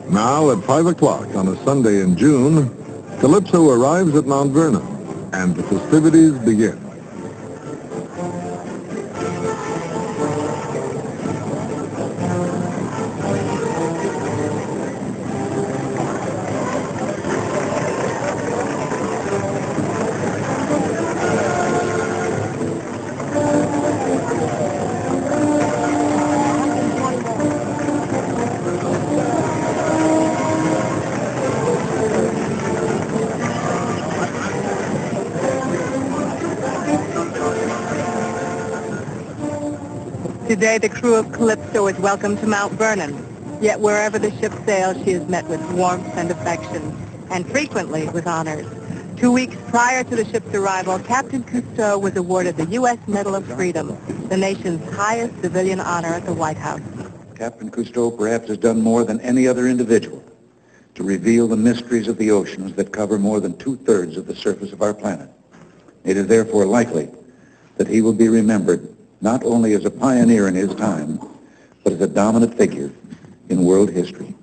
Now at 5 o'clock on a Sunday in June, Calypso arrives at Mount Vernon, and the festivities begin. Today, the crew of Calypso is welcomed to Mount Vernon. Yet wherever the ship sails, she is met with warmth and affection, and frequently with honors. 2 weeks prior to the ship's arrival, Captain Cousteau was awarded the U.S. Medal of Freedom, the nation's highest civilian honor at the White House. Captain Cousteau perhaps has done more than any other individual to reveal the mysteries of the oceans that cover more than 2/3 of the surface of our planet. It is therefore likely that he will be remembered not only as a pioneer in his time, but as a dominant figure in world history.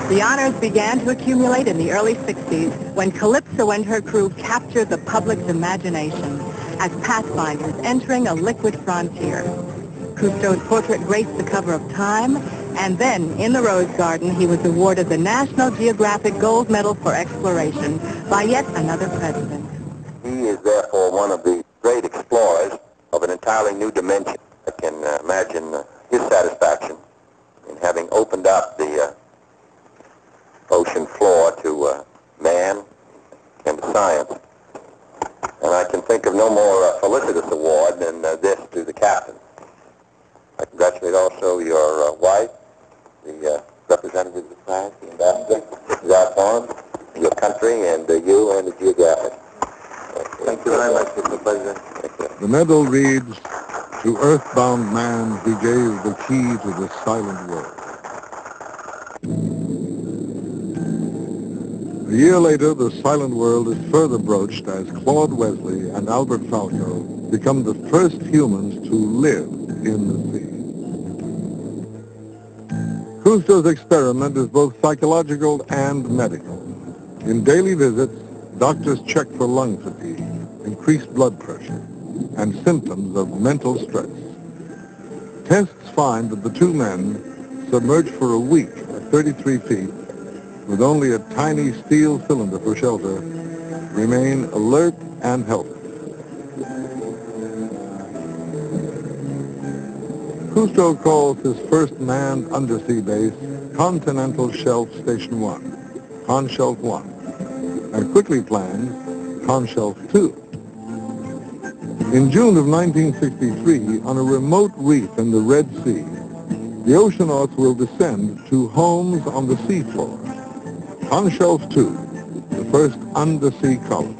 The honors began to accumulate in the early 60s when Calypso and her crew captured the public's imagination as pathfinders entering a liquid frontier. Cousteau's portrait graced the cover of Time, and then, in the Rose Garden, he was awarded the National Geographic Gold Medal for Exploration by yet another president. He is therefore one of the great explorers of an entirely new dimension. I can imagine his satisfaction in having opened up the ocean floor to man and science. And I can think of no more felicitous award than this to the captain. I congratulate also your wife, the representative of the flag, the ambassador, Mrs. Alphonse, your country, and you and the Geographic. Thank you very much, Mr. President. Thank you. The medal reads, "To earthbound man he gave the key to the silent world." A year later, the silent world is further broached as Claude Wesley and Albert Falco become the first humans to live in the sea. Cousteau's experiment is both psychological and medical. In daily visits, doctors check for lung fatigue, increased blood pressure, and symptoms of mental stress. Tests find that the two men, submerged for a week at 33 feet, with only a tiny steel cylinder for shelter, remain alert and healthy. Cousteau calls his first manned undersea base Continental Shelf Station 1, Conshelf 1, and quickly plans Conshelf 2. In June of 1963, on a remote reef in the Red Sea, the oceanauts will descend to homes on the seafloor. Conshelf 2, the first undersea colony.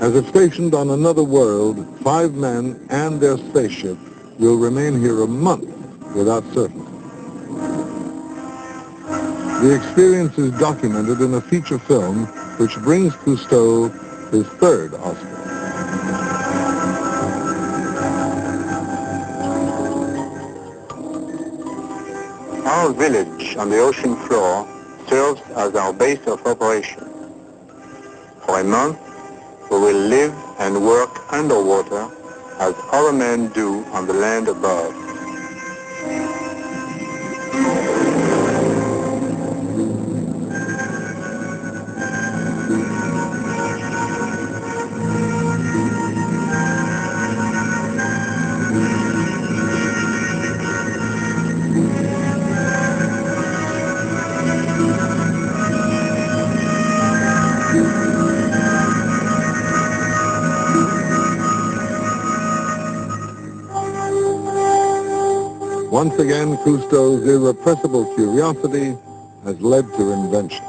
As if stationed on another world, 5 men and their spaceship will remain here a month without surfacing. The experience is documented in a feature film which brings Cousteau his 3rd Oscar. Our village on the ocean floor serves as our base of operation. For a month, we will live and work underwater as other men do on the land above. Once again, Cousteau's irrepressible curiosity has led to invention.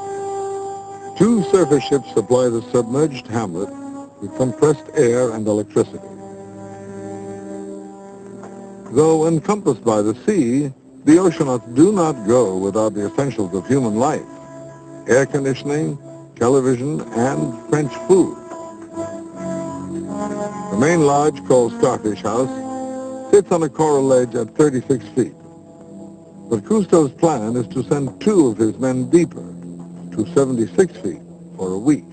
2 surface ships supply the submerged hamlet with compressed air and electricity. Though encompassed by the sea, The oceanauts do not go without the essentials of human life: air conditioning, television, and French food. The main lodge, called Starfish House, sits on a coral ledge at 36 feet. But Cousteau's plan is to send 2 of his men deeper, to 76 feet, for a week.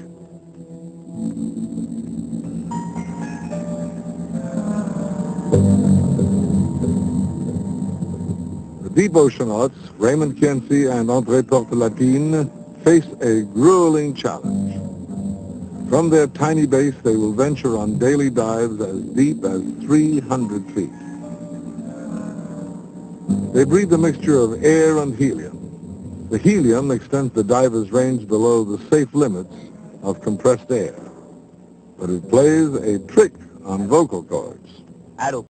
The deep oceanauts, Raymond Kinsey and André Portelatine, face a grueling challenge. From their tiny base, they will venture on daily dives as deep as 300 feet. They breathe a mixture of air and helium. The helium extends the diver's range below the safe limits of compressed air, but it plays a trick on vocal cords.